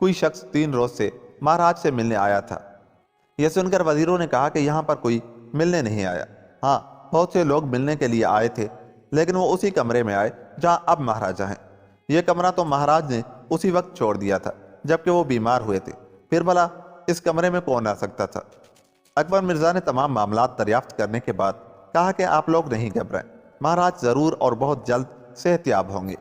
کوئی شخص 3 روز سے مہاراج سے ملنے آیا تھا۔ یہ سن کر وزیروں نے کہا کہ یہاں پر کوئی ملنے نہیں آیا۔ ہاں، بہت سے لوگ ملنے کے لیے آئے تھے، لیکن وہ اسی کمرے میں آئے جہاں اب مہاراجا ہیں۔ یہ کمرہ تو مہاراج نے اسی وقت چھوڑ دیا تھا جبکہ وہ بیمار ہوئے تھے، پھر بھلا اس کمرے میں کون آ سکتا تھا؟ اکبر مرزا نے تمام معاملات دریافت کرنے کے بعد کہا کہ آپ لوگ نہیں گھبرائیں، مہاراج ضرور اور بہت جلد صحت یاب ہوں گے۔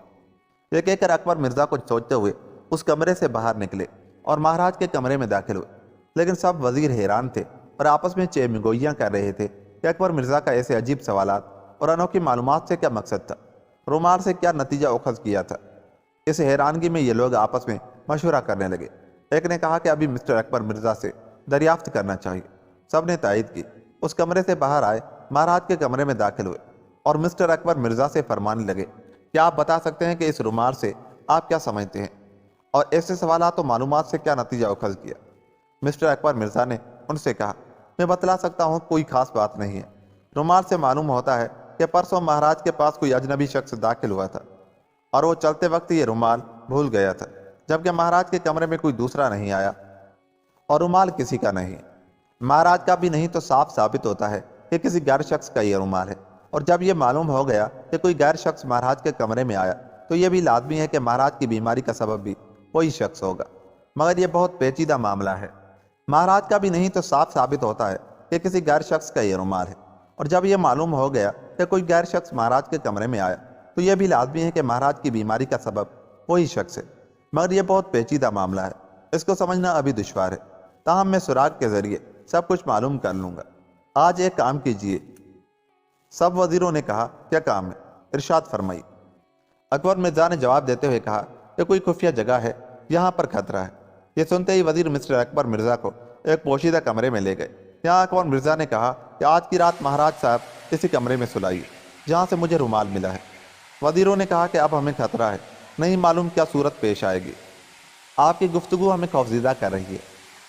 یہ کہہ کر اکبر مرزا کچھ سوچتے ہوئے اس کمرے سے باہر نکلے اور مہاراج کے کمرے میں داخل ہوئے، لیکن سب وزیر حیران تھے اور آپس میں چیمگوئیاں کر رہے تھے کہ اکبر مرزا کا ایسے عجیب سوالات اور انوکھی معلومات سے کیا مقصد تھا، رومال سے کیا نتیجہ اخذ کیا تھا۔ اس حیرانگی میں یہ لوگ آپس میں مشورہ کرنے لگے۔ ایک نے کہا کہ ابھی مسٹر اکبر مرزا سے دریافت کرنا چاہیے۔ سب نے تائید کی۔ اس کمرے سے باہر آئے، مہاراج کے کمرے میں داخل ہوئے اور مسٹر اکبر مرزا سے فرمانے لگے کہ آپ بتا سکتے ہیں کہ اس رومال سے آپ کیا سمجھتے ہیں اور ایسے سوالات و معلومات سے کیا نتیجہ اخذ کیا؟ مسٹر اکبر مرزا نے ان سے کہا، میں بتلا سکتا ہوں، کوئی خاص بات نہیں ہے۔ رومال سے معلوم ہوتا ہے کہ پرسوں مہاراج کے پاس کوئی اجنبی شخص داخل ہوا تھا اور وہ چلتے وقت یہ رومال بھول گیا تھا، جبکہ مہاراج کے کمرے میں کوئی دوسرا نہیں آیا اور رومال کسی کا نہیں ہے۔ مہاراج کا بھی نہیں تو صاف ثابت ہوتا ہے کہ کسی غیر شخص کا یہ رومال ہے، اور جب یہ معلوم ہو گیا کہ کوئی غیر شخص مہاراج کے کمرے میں آیا تو یہ بھی لازمی ہے کہ مہاراج کی بیماری کا سبب بھی وہی شخص ہوگا۔ مگر یہ بہت پیچیدہ معاملہ ہے۔ مہاراج کا بھی نہیں تو صاف ثابت ہوتا ہے کہ کسی غیر شخص کا یہ رومال ہے، اور جب یہ معلوم ہو گیا کہ کوئی غیر شخص مہاراج کے کمرے میں آیا تو یہ بھی لازمی ہے کہ مہاراج کی بیماری کا سبب وہی شخص ہے۔ مگر یہ بہت پیچیدہ معاملہ ہے، اس کو سمجھنا ابھی دشوار ہے، تاہم میں سراغ کے ذریعے سب کچھ معلوم کر لوں گا۔ آج ایک کام کیجئے۔ سب وزیروں نے کہا، کیا کام ہے؟ ارشاد فرمائی۔ اکبر مرزا نے جواب دیتے ہوئے کہا کہ کوئی خفیہ جگہ ہے، یہاں پر خطرہ ہے۔ یہ سنتے ہی وزیر مسٹر اکبر مرزا کو ایک پوشیدہ کمرے میں لے گئے۔ یہاں اکبر مرزا نے کہا کہ آج کی رات مہاراج صاحب اسی کمرے میں سلائیے جہاں سے مجھے رومال ملا ہے۔ وزیروں نے کہا کہ اب ہمیں خطرہ ہے، نہیں معلوم کیا صورت پیش آئے گی۔ آپ کی گفتگو ہمیں خوفزدہ کر رہی ہے۔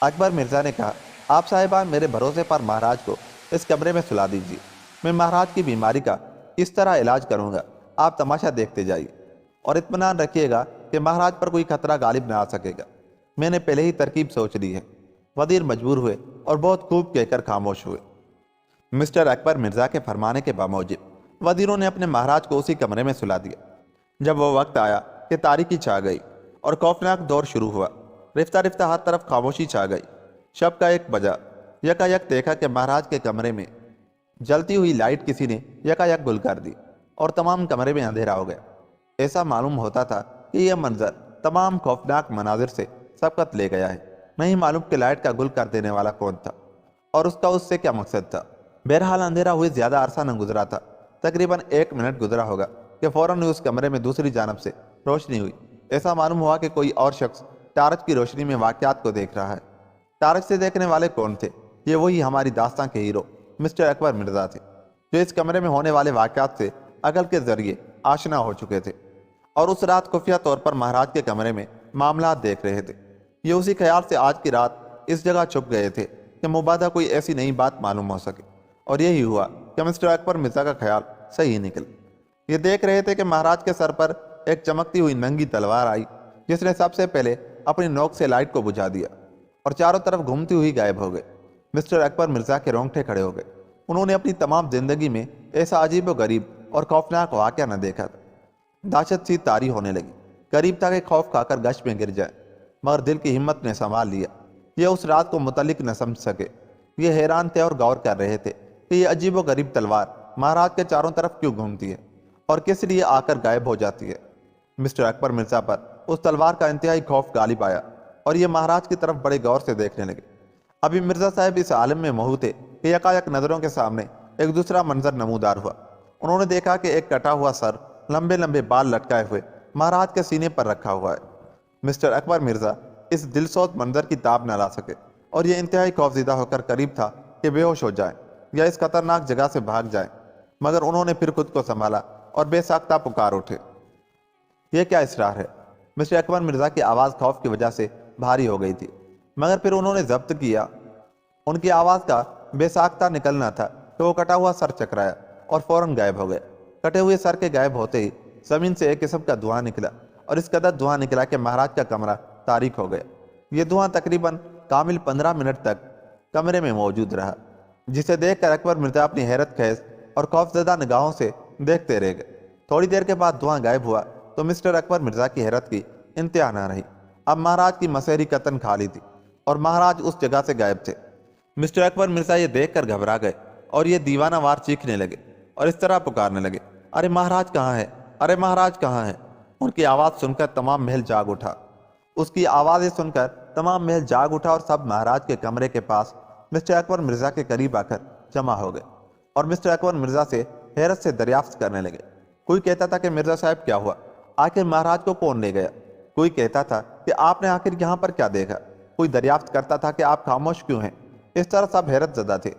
اکبر مرزا نے کہا، آپ صاحبان میرے بھروسے پر مہاراج کو اس کمرے میں سلا دیجیے، میں مہاراج کی بیماری کا اس طرح علاج کروں گا، آپ تماشا دیکھتے جائیے اور اطمینان رکھیے گا کہ مہاراج پر کوئی خطرہ غالب نہ آ سکے گا۔ میں نے پہلے ہی ترکیب سوچ لی ہے۔ وزیر مجبور ہوئے اور بہت خوب کہہ کر خاموش ہوئے۔ مسٹر اکبر مرزا کے فرمانے کے باموجب وزیروں نے اپنے مہاراج کو اسی کمرے میں سلا دیا۔ جب وہ وقت آیا کہ تاریکی چھا گئی اور خوفناک دور شروع ہوا، رفتہ رفتہ ہر طرف خاموشی چھا گئی۔ شب کا 1 بجا، یکایک دیکھا کہ مہاراج کے کمرے میں جلتی ہوئی لائٹ کسی نے یکایک گل کر دی اور تمام کمرے میں اندھیرا ہو گیا۔ ایسا معلوم ہوتا تھا کہ یہ منظر تمام خوفناک مناظر سے سبقت لے گیا ہے۔ نہیں معلوم کہ لائٹ کا گل کر دینے والا کون تھا اور اس کا اس سے کیا مقصد تھا۔ بہرحال اندھیرا ہوئے زیادہ عرصہ نہ گزرا تھا، تقریباً 1 منٹ گزرا ہوگا کہ فوراً اس کمرے میں دوسری جانب سے روشنی ہوئی۔ ایسا معلوم ہوا کہ کوئی اور شخص ٹارچ کی روشنی میں واقعات کو دیکھ رہا ہے۔ ٹارچ سے دیکھنے والے کون تھے؟ یہ وہی ہماری داستان کے ہیرو مسٹر اکبر مرزا تھے، جو اس کمرے میں ہونے والے واقعات سے عقل کے ذریعے آشنا ہو چکے تھے اور اس رات خفیہ طور پر مہاراج کے کمرے میں معاملات دیکھ رہے تھے۔ یہ اسی خیال سے آج کی رات اس جگہ چھپ گئے تھے کہ مبادہ کوئی ایسی نئی بات معلوم ہو سکے، اور یہی ہوا کہ مسٹر اکبر مرزا کا خیال صحیح نکل۔ یہ دیکھ رہے تھے کہ مہاراج کے سر پر ایک چمکتی ہوئی ننگی تلوار آئی، جس نے سب سے پہلے اپنی نوک سے لائٹ کو بجھا دیا اور چاروں طرف گھومتی ہوئی غائب ہو گئے۔ مسٹر اکبر مرزا کے رونگٹے کھڑے ہو گئے۔ انہوں نے اپنی تمام زندگی میں ایسا عجیب و غریب اور خوفناک واقعہ نہ دیکھا تھا۔ دہشت سی طاری ہونے لگی، قریب تھا کہ خوف کھا کر گش میں گر جائے، مگر دل کی ہمت نے سنبھال لیا۔ یہ اس رات کو متعلق نہ سمجھ سکے۔ یہ حیران تھے اور غور کر رہے تھے کہ یہ عجیب و غریب تلوار مہاراج کے چاروں طرف کیوں گھومتی ہے اور کس لیے آ کر غائب ہو جاتی ہے۔ مسٹر اکبر مرزا پر اس تلوار کا انتہائی خوف غالب آیا اور یہ مہاراج کی طرف بڑے غور سے دیکھنے لگے۔ ابھی مرزا صاحب اس عالم میں محو تھے کہ یکایک نظروں کے سامنے ایک دوسرا منظر نمودار ہوا۔ انہوں نے دیکھا کہ ایک کٹا ہوا سر لمبے لمبے بال لٹکائے ہوئے مہاراج کے سینے پر رکھا ہوا ہے۔ مسٹر اکبر مرزا اس دل سوز منظر کی تاب نہ لا سکے اور یہ انتہائی خوفزدہ ہو کر قریب تھا کہ بے ہوش ہو جائیں یا اس خطرناک جگہ سے بھاگ جائیں، مگر انہوں نے پھر خود کو سنبھالا اور بے ساختہ پکار اٹھے، یہ کیا اسرار ہے؟ مسٹر اکبر مرزا کی آواز خوف کی وجہ سے بھاری ہو گئی تھی، مگر پھر انہوں نے ضبط کیا۔ ان کی آواز کا بے ساختہ نکلنا تھا کہ وہ کٹا ہوا سر چکرایا اور فوراً غائب ہو گئے۔ کٹے ہوئے سر کے غائب ہوتے ہی زمین سے ایک قسم کا دھواں نکلا اور اس قدر دھواں نکلا کہ مہاراج کا کمرہ تاریک ہو گیا۔ یہ دھواں تقریباً کامل 15 منٹ تک کمرے میں موجود رہا، جسے دیکھ کر اکبر مرزا اپنی حیرت خیز اور خوفزدہ نگاہوں سے دیکھتے رہ گئے۔ تھوڑی دیر کے بعد دھواں غائب ہوا تو مسٹر اکبر مرزا کی حیرت کی انتہا نہ رہی۔ اب مہاراج کی مسحری قطن خالی تھی اور مہاراج اس جگہ سے غائب تھے۔ مسٹر اکبر مرزا یہ دیکھ کر گھبرا گئے اور یہ دیوانہ وار چیخنے لگے اور اس طرح پکارنے لگے، ارے مہاراج کہاں ہے؟ ارے مہاراج کہاں ہے؟ ان کی آواز سن کر تمام محل جاگ اٹھا۔ اس کی آوازیں سن کر تمام محل جاگ اٹھا اور سب مہاراج کے کمرے کے پاس مسٹر اکبر مرزا کے قریب آ کر جمع ہو گئے اور مسٹر اکبر مرزا سے حیرت سے دریافت کرنے لگے۔ کوئی کہتا تھا کہ مرزا صاحب کیا ہوا؟ آخر مہاراج کو کون لے گیا؟ کوئی کہتا تھا کہ آپ نے آخر یہاں پر کیا دیکھا؟ کوئی دریافت کرتا تھا کہ آپ خاموش کیوں ہیں؟ اس طرح سب حیرت زدہ تھے۔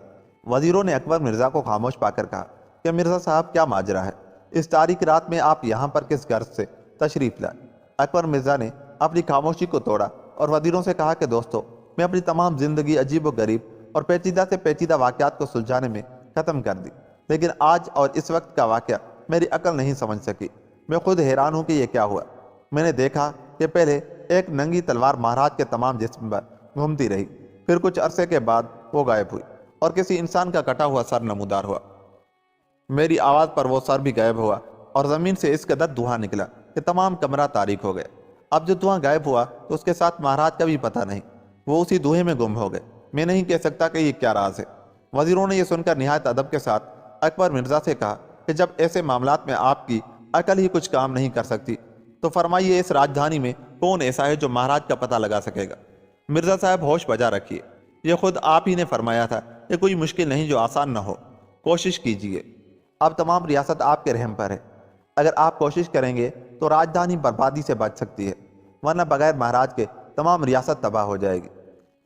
وزیروں نے اکبر مرزا کو خاموش پا کر کہا کہ مرزا صاحب کیا ماجرا ہے؟ اس تاریک رات میں آپ یہاں پر کس غرض سے تشریف لائے؟ اکبر مرزا نے اپنی خاموشی کو توڑا اور وزیروں سے کہا کہ دوستو، میں اپنی تمام زندگی عجیب و غریب اور پیچیدہ سے پیچیدہ واقعات کو سلجھانے میں ختم کر دی، لیکن آج اور اس وقت کا واقعہ میری عقل نہیں سمجھ سکی۔ میں خود حیران ہوں کہ یہ کیا ہوا۔ میں نے دیکھا کہ پہلے ایک ننگی تلوار مہاراج کے تمام جسم پر گھومتی رہی، پھر کچھ عرصے کے بعد وہ غائب ہوئی اور کسی انسان کا کٹا ہوا سر نمودار ہوا۔ میری آواز پر وہ سر بھی غائب ہوا اور زمین سے اس قدر دھواں نکلا کہ تمام کمرہ تاریک ہو گئے۔ اب جو دھواں غائب ہوا تو اس کے ساتھ مہاراج کا بھی پتہ نہیں، وہ اسی دھوئے میں گم ہو گئے۔ میں نہیں کہہ سکتا کہ یہ کیا راز ہے۔ وزیروں نے یہ سن کر نہایت ادب کے ساتھ اکبر مرزا سے کہا کہ جب ایسے معاملات میں آپ کی عقل ہی کچھ کام نہیں کر سکتی تو فرمائیے اس راجدھانی میں کون ایسا ہے جو مہاراج کا پتہ لگا سکے گا؟ مرزا صاحب ہوش بجا رکھیے، یہ خود آپ ہی نے فرمایا تھا کہ کوئی مشکل نہیں جو آسان نہ ہو، کوشش کیجیے۔ اب تمام ریاست آپ کے رحم پر ہے، اگر آپ کوشش کریں گے تو راجدھانی بربادی سے بچ سکتی ہے، ورنہ بغیر مہاراج کے تمام ریاست تباہ ہو جائے گی۔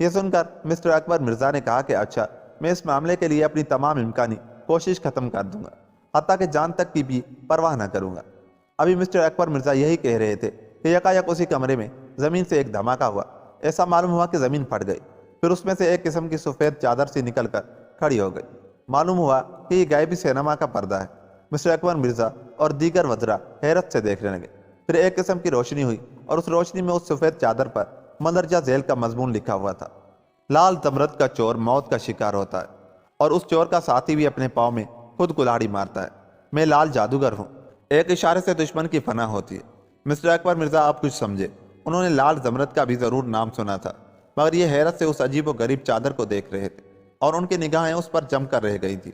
یہ سن کر مسٹر اکبر مرزا نے کہا کہ اچھا، میں اس معاملے کے لیے اپنی تمام امکانی کوشش ختم کر دوں گا، حتیٰ کہ جان تک کی بھی پرواہ نہ کروں گا۔ ابھی مسٹر اکبر مرزا یہی کہہ رہے تھے کہ یکایک اسی کمرے میں زمین سے ایک دھماکہ ہوا۔ ایسا معلوم ہوا کہ زمین پھٹ گئی، پھر اس میں سے ایک قسم کی سفید چادر سی نکل کر کھڑی ہو گئی۔ معلوم ہوا کہ یہ غائبی سینما کا پردہ ہے۔ مسٹر اکبر مرزا اور دیگر وزراء حیرت سے دیکھنے لگے۔ پھر ایک قسم کی روشنی ہوئی اور اس روشنی میں اس سفید چادر پر مندرجہ ذیل کا مضمون لکھا ہوا تھا: لال زمرد کا چور موت کا شکار ہوتا ہے اور اس چور کا ساتھی بھی اپنے پاؤں میں خود کلاڑی مارتا ہے۔ میں لال جادوگر ہوں، ایک اشارے سے دشمن کی پناہ ہوتی ہے۔ مسٹر اکبر مرزا آپ کچھ سمجھے، انہوں نے لال زمرد کا بھی ضرور نام سنا تھا، مگر یہ حیرت سے اس عجیب و غریب چادر کو دیکھ رہے تھے اور ان کی نگاہیں اس پر جم کر رہ گئی تھی۔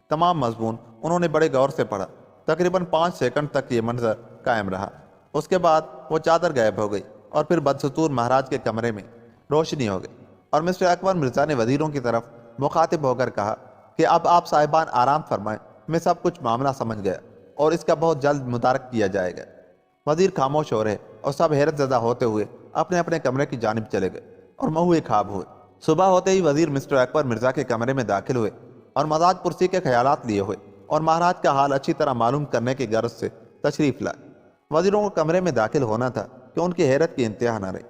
تمام مضمون انہوں نے بڑے غور سے پڑھا۔ تقریباً 5 سیکنڈ تک یہ منظر قائم رہا، اس کے بعد وہ چادر غائب ہو گئی اور پھر بدستور مہاراج کے کمرے میں روشنی ہو گئی اور مسٹر اکبر مرزا نے وزیروں کی طرف مخاطب ہو کر کہا کہ اب آپ صاحبان آرام فرمائیں، میں سب کچھ معاملہ سمجھ گیا اور اس کا بہت جلد مدارک کیا جائے گا۔ وزیر خاموش ہو رہے اور سب حیرت زدہ ہوتے ہوئے اپنے اپنے کمرے کی جانب چلے گئے اور مہوئے خواب ہوئے۔ صبح ہوتے ہی وزیر مسٹر اکبر مرزا کے کمرے میں داخل ہوئے اور مزاج پرسی کے خیالات لیے ہوئے اور مہاراج کا حال اچھی طرح معلوم کرنے کی غرض سے تشریف لائے۔ وزیروں کو کمرے میں داخل ہونا تھا کہ ان کی حیرت کی انتہا نہ رہی۔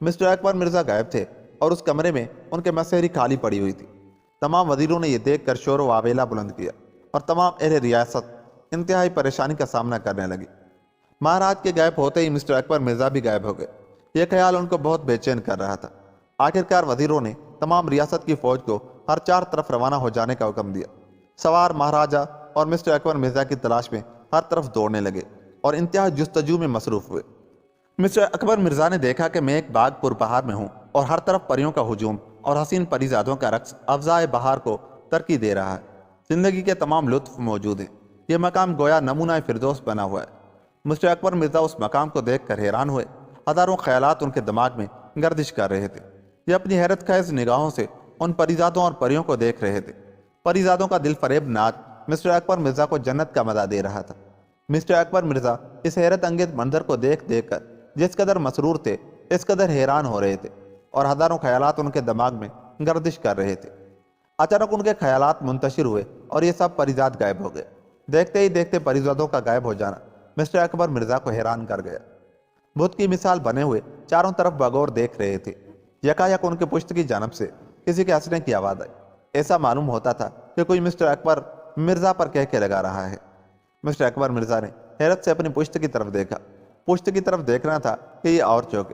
مسٹر اکبر مرزا غائب تھے اور اس کمرے میں ان کے مسحری خالی پڑی ہوئی تھی۔ تمام وزیروں نے یہ دیکھ کر شور و آویلا بلند کیا اور تمام اہل ریاست انتہائی پریشانی کا سامنا کرنے لگی۔ مہاراج کے غائب ہوتے ہی مسٹر اکبر مرزا بھی غائب ہو گئے۔ یہ خیال ان کو بہت بے چین کر رہا تھا۔ آخرکار وزیروں نے تمام ریاست کی فوج کو ہر 4 طرف روانہ ہو جانے کا حکم دیا۔ سوار مہاراجہ اور مسٹر اکبر مرزا کی تلاش میں ہر طرف دوڑنے لگے اور انتہا جستجو میں مصروف ہوئے۔ مسٹر اکبر مرزا نے دیکھا کہ میں ایک باغ پر بہار میں ہوں اور ہر طرف پریوں کا ہجوم اور حسین پریزادوں کا رقص افزائے بہار کو ترقی دے رہا ہے۔ زندگی کے تمام لطف موجود ہیں۔ یہ مقام گویا نمونہ فردوس بنا ہوا ہے۔ مسٹر اکبر مرزا اس مقام کو دیکھ کر حیران ہوئے۔ ہزاروں خیالات ان کے دماغ میں گردش کر رہے تھے۔ یہ اپنی حیرت خیز نگاہوں سے ان پریزادوں اور پریوں کو دیکھ رہے تھے۔ پریزادوں کا دل فریب ناچ مسٹر اکبر مرزا کو جنت کا مزہ دے رہا تھا۔ مسٹر اکبر مرزا اس حیرت انگیز منظر کو دیکھ دیکھ کر جس قدر مسرور تھے اس قدر حیران ہو رہے تھے اور ہزاروں خیالات ان کے دماغ میں گردش کر رہے تھے۔ اچانک ان کے خیالات منتشر ہوئے اور یہ سب پریزاد غائب ہو گئے۔ دیکھتے ہی دیکھتے پریزادوں کا غائب ہو جانا مسٹر اکبر مرزا کو حیران کر گیا۔ بت کی مثال بنے ہوئے چاروں طرف بغور دیکھ رہے تھے۔ یکایک ان کے پشت کی جانب سے کسی کے ہنسنے کی آواز آئی۔ ایسا معلوم ہوتا تھا کہ کوئی مسٹر اکبر مرزا پر کہہ کے لگا رہا ہے۔ مسٹر اکبر مرزا نے حیرت سے اپنی پشت کی طرف دیکھا۔ پشت کی طرف دیکھنا تھا کہ یہ اور چوکے۔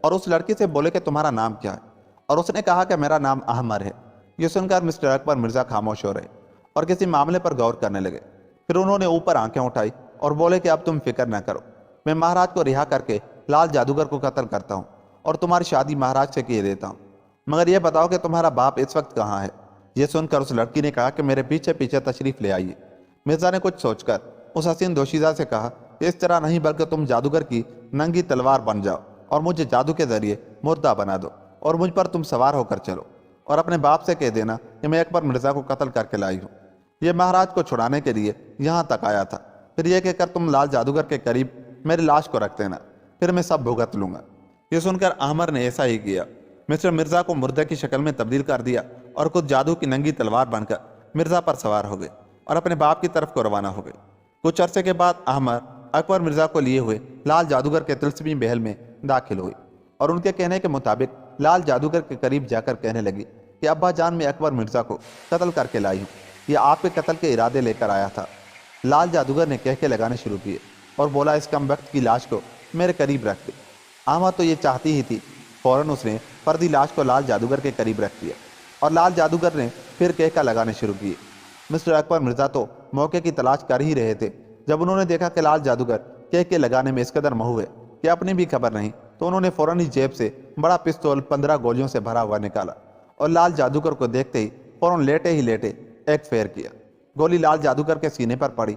اور اس لڑکی سے بولے کہ تمہارا نام کیا ہے، اور اس نے کہا کہ میرا نام احمر ہے۔ یہ سن کر مسٹر اکبر مرزا خاموش ہو رہے اور کسی معاملے پر غور کرنے لگے۔ پھر انہوں نے اوپر آنکھیں اٹھائی اور بولے کہ اب تم فکر نہ کرو، میں مہاراج کو رہا کر کے لال جادوگر کو قتل کرتا ہوں اور تمہاری شادی مہاراج سے کیے دیتا ہوں، مگر یہ بتاؤ کہ تمہارا باپ اس وقت کہاں ہے؟ یہ سن کر اس لڑکی نے کہا کہ میرے پیچھے پیچھے تشریف لے آئیے۔ مرزا نے کچھ سوچ کر اس حسین دوشیزہ سے کہا کہ اس طرح نہیں، بلکہ تم جادوگر کی ننگی تلوار بن جاؤ اور مجھے جادو کے ذریعے مردہ بنا دو اور مجھ پر تم سوار ہو کر چلو، اور اپنے باپ سے کہہ دینا کہ میں اکبر مرزا کو قتل کر کے لائی ہوں، یہ مہاراج کو چھڑانے کے لیے یہاں تک آیا تھا۔ پھر یہ کہہ کر تم لال جادوگر کے قریب میری لاش کو رکھ دینا، پھر میں سب بھگت لوں گا۔ یہ سن کر احمر نے ایسا ہی کیا۔ مسٹر مرزا کو مردے کی شکل میں تبدیل کر دیا اور خود جادو کی ننگی تلوار بن کر مرزا پر سوار ہو گئے اور اپنے باپ کی طرف کو روانہ ہو گئے۔ کچھ عرصے کے بعد احمر اکبر مرزا کو لیے ہوئے لال جادوگر کے طلسمی محل میں داخل ہوئی اور ان کے کہنے کے مطابق لال جادوگر کے قریب جا کر کہنے لگی کہ ابا جان، میں اکبر مرزا کو قتل کر کے لائی ہوں، یہ آپ کے قتل کے ارادے لے کر آیا تھا۔ لال جادوگر نے کہہ لگانے شروع کیے اور بولا، اس کم وقت کی لاش کو میرے قریب رکھ دے۔ احمر تو یہ چاہتی ہی تھی، فوراً اس نے فردی لاش کو لال جادوگر کے قریب رکھ دیا اور لال جادوگر نے پھر کہہ لگانے شروع کیے۔ مسٹر اکبر مرزا تو موقع کی تلاش کر ہی رہے تھے، جب انہوں نے دیکھا کہ لال جادوگر کہہ لگانے میں اس قدر مہو ہے کہ اپنی بھی خبر نہیں، تو انہوں نے فوراً ہی جیب سے بڑا پستول 15 گولیوں سے بھرا ہوا نکالا اور لال جادوگر کو دیکھتے ہی فوراً لیٹے ہی لیٹے ایک فیر کیا۔ گولی لال جادوگر کے سینے پر پڑی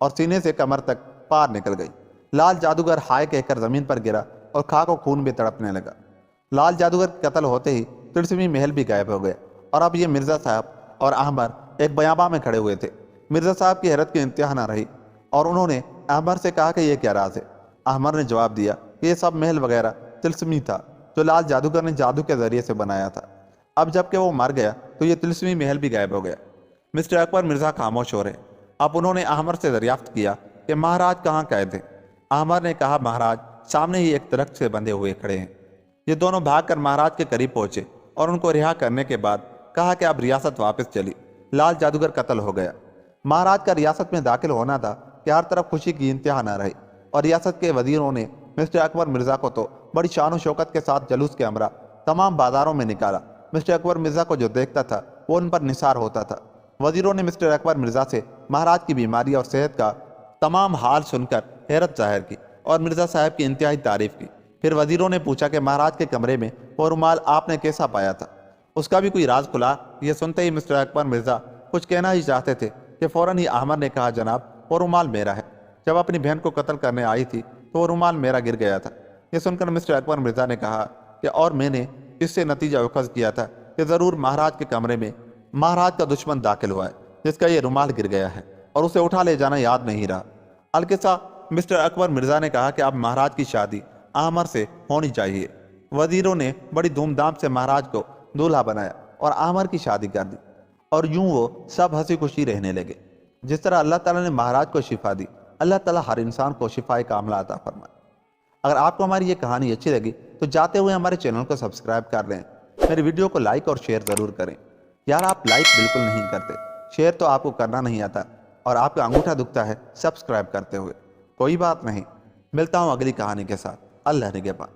اور سینے سے کمر تک پار نکل گئی۔ لال جادوگر ہائے کہہ کر زمین پر گرا اور خاک و خون بھی تڑپنے لگا۔ لال جادوگر کے قتل ہوتے ہی طلسمی محل بھی غائب ہو گیا اور اب یہ مرزا صاحب اور احمر ایک بیاباں میں کھڑے ہوئے تھے۔ مرزا صاحب کی حیرت کی انتہا نہ رہی اور انہوں نے احمر سے کہا کہ یہ کیا راز ہے؟ احمر نے جواب دیا کہ یہ سب محل وغیرہ طلسمی تھا جو لال جادوگر نے جادو کے ذریعے سے بنایا تھا۔ اب جب کہ وہ مر گیا تو یہ طلسمی محل بھی غائب ہو گیا۔ مسٹر اکبر مرزا خاموش ہو رہے۔ اب انہوں نے احمر سے دریافت کیا کہ مہاراج کہاں قید ہیں؟ احمر نے کہا، مہاراج سامنے ہی ایک درخت سے بندھے ہوئے کھڑے ہیں۔ یہ دونوں بھاگ کر مہاراج کے قریب پہنچے اور ان کو رہا کرنے کے بعد کہا کہ اب ریاست واپس چلی، لال جادوگر قتل ہو گیا۔ مہاراج کا ریاست میں داخل ہونا تھا کہ ہر طرف خوشی کی انتہا نہ رہی اور ریاست کے وزیروں نے مسٹر اکبر مرزا کو تو بڑی شان و شوکت کے ساتھ جلوس کے ہمراہ تمام بازاروں میں نکالا۔ مسٹر اکبر مرزا کو جو دیکھتا تھا وہ ان پر نثار ہوتا تھا۔ وزیروں نے مسٹر اکبر مرزا سے مہاراج کی بیماری اور صحت کا تمام حال سن کر حیرت ظاہر کی اور مرزا صاحب کی انتہائی تعریف کی۔ پھر وزیروں نے پوچھا کہ مہاراج کے کمرے میں وہ رومال آپ نے کیسا پایا تھا؟ اس کا بھی کوئی راز کھلا؟ یہ سنتے ہی مسٹر اکبر مرزا کچھ کہنا ہی چاہتے تھے کہ فوراً ہی احمر نے کہا، جناب وہ رومال میرا ہے، جب اپنی بہن کو قتل کرنے آئی تھی تو وہ رومال میرا گر گیا تھا۔ یہ سن کر مسٹر اکبر مرزا نے کہا کہ اور میں نے اس سے نتیجہ اخذ کیا تھا کہ ضرور مہاراج کے کمرے میں مہاراج کا دشمن داخل ہوا ہے جس کا یہ رومال گر گیا ہے اور اسے اٹھا لے جانا یاد نہیں رہا۔ القصہ مسٹر اکبر مرزا نے کہا کہ اب مہاراج کی شادی احمر سے ہونی چاہیے۔ وزیروں نے بڑی دھوم دھام سے مہاراج کو دولہا بنایا اور احمر کی شادی کر دی اور یوں وہ سب ہنسی خوشی رہنے لگے۔ جس طرح اللہ تعالیٰ نے مہاراج کو شفا دی، اللہ تعالیٰ ہر انسان کو شفائے کاملہ عطا فرمائے۔ اگر آپ کو ہماری یہ کہانی اچھی لگی تو جاتے ہوئے ہمارے چینل کو سبسکرائب کر لیں، میری ویڈیو کو لائک اور شیئر ضرور کریں۔ یار آپ لائک بالکل نہیں کرتے، شیئر تو آپ کو کرنا نہیں آتا اور آپ کا انگوٹھا دکھتا ہے سبسکرائب کرتے ہوئے۔ کوئی بات نہیں، ملتا ہوں اگلی کہانی کے ساتھ۔ اللہ نگہبان۔